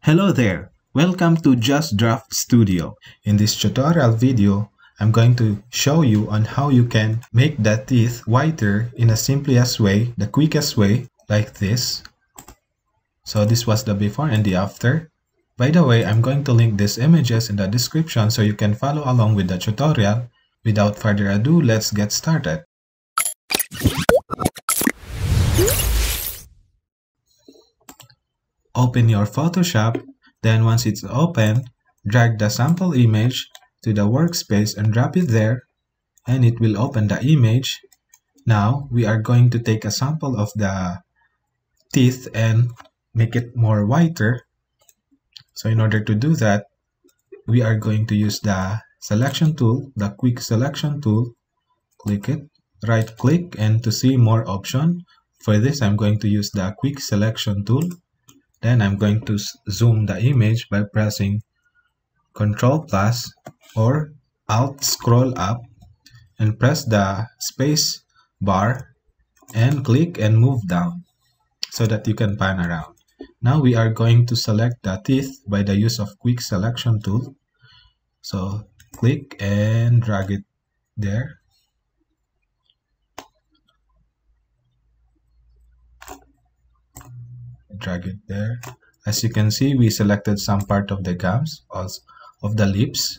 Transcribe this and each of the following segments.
Hello there! Welcome to JAZDRAFT Studio. In this tutorial video, I'm going to show you on how you can make the teeth whiter in the simplest way, the quickest way, like this. So this was the before and the after. By the way, I'm going to link these images in the description so you can follow along with the tutorial. Without further ado, let's get started. Open your Photoshop, then once it's open, drag the sample image to the workspace and drop it there, and it will open the image. Now, we are going to take a sample of the teeth and make it more whiter. So in order to do that, we are going to use the selection tool, the quick selection tool. Click it, right click, and to see more option. For this, I'm going to use the quick selection tool. Then I'm going to zoom the image by pressing Ctrl plus or Alt scroll up and press the space bar and click and move down so that you can pan around. Now we are going to select the teeth by the use of quick selection tool. So click and drag it there. Drag it there. As you can see, we selected some part of the gums, also of the lips.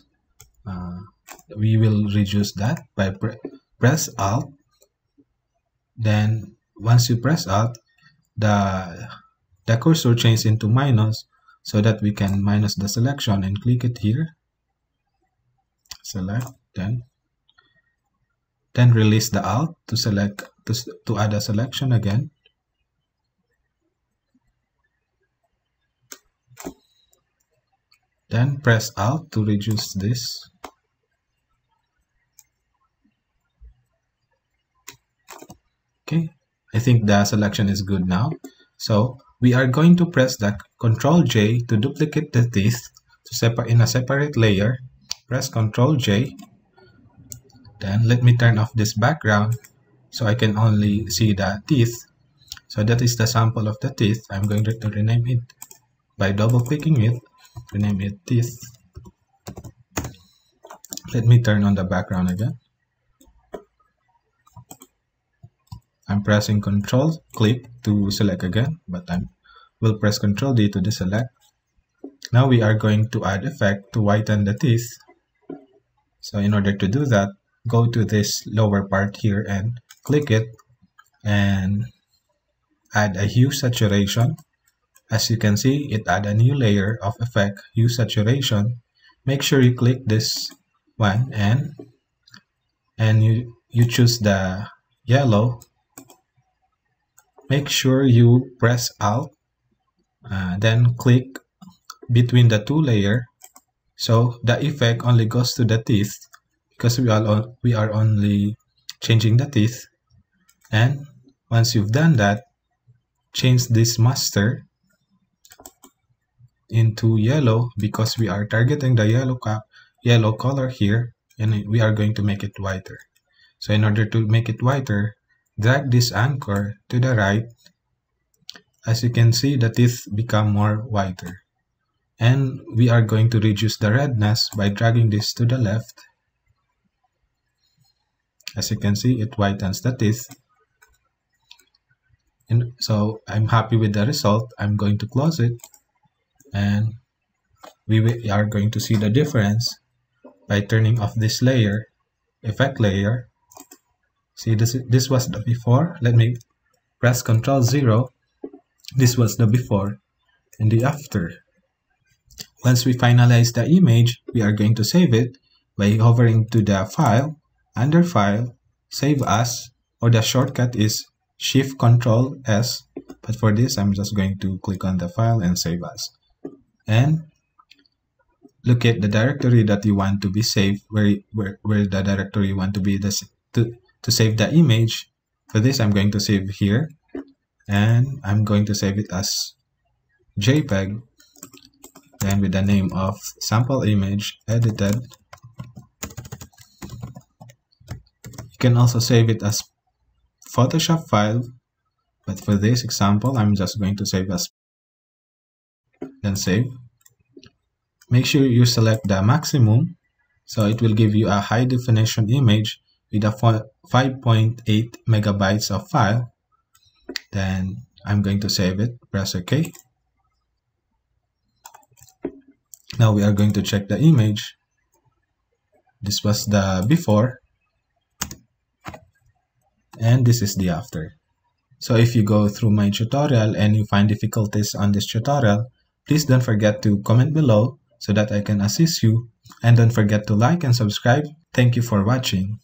We will reduce that by press Alt. Then once you press Alt, the cursor changes into minus so that we can minus the selection and click it here. Select, then release the Alt to select to add a selection again. Then press Alt to reduce this. Okay, I think the selection is good now. So we are going to press the Ctrl J to duplicate the teeth in a separate layer. Press Ctrl J. Then let me turn off this background so I can only see the teeth. So that is the sample of the teeth. I'm going to rename it by double clicking it. Rename it teeth. Let me turn on the background again. I'm pressing Ctrl click to select again, but I will press Ctrl D to deselect. Now we are going to add effect to whiten the teeth. So in order to do that, go to this lower part here and click it and add a hue saturation. As you can see, it adds a new layer of effect, hue saturation. Make sure you click this one and you choose the yellow. Make sure you press Alt, then click between the two layers. So the effect only goes to the teeth because we are only changing the teeth. And once you've done that, change this master into yellow because we are targeting the yellow color here, and we are going to make it whiter. So in order to make it whiter, drag this anchor to the right. As you can see, the teeth become more whiter. And we are going to reduce the redness by dragging this to the left. As you can see, it whitens the teeth. And so I'm happy with the result. I'm going to close it. And we are going to see the difference by turning off this layer, effect layer. See, this was the before. Let me press Ctrl 0. This was the before and the after. Once we finalize the image, we are going to save it by hovering to the file, under file, save as, or the shortcut is Shift Ctrl S. But for this, I'm just going to click on the file and save as. And look at the directory that you want to be saved, where the directory you want to be to save the image. For this, I'm going to save here, and I'm going to save it as JPEG, then with the name of sample image edited. You can also save it as Photoshop file, but for this example, I'm just going to save as then save. Make sure you select the maximum, so it will give you a high definition image with a 5.8 megabytes of file. Then I'm going to save it, press OK. Now we are going to check the image. This was the before, and this is the after. So if you go through my tutorial and you find difficulties on this tutorial, please don't forget to comment below so that I can assist you. And don't forget to like and subscribe. Thank you for watching.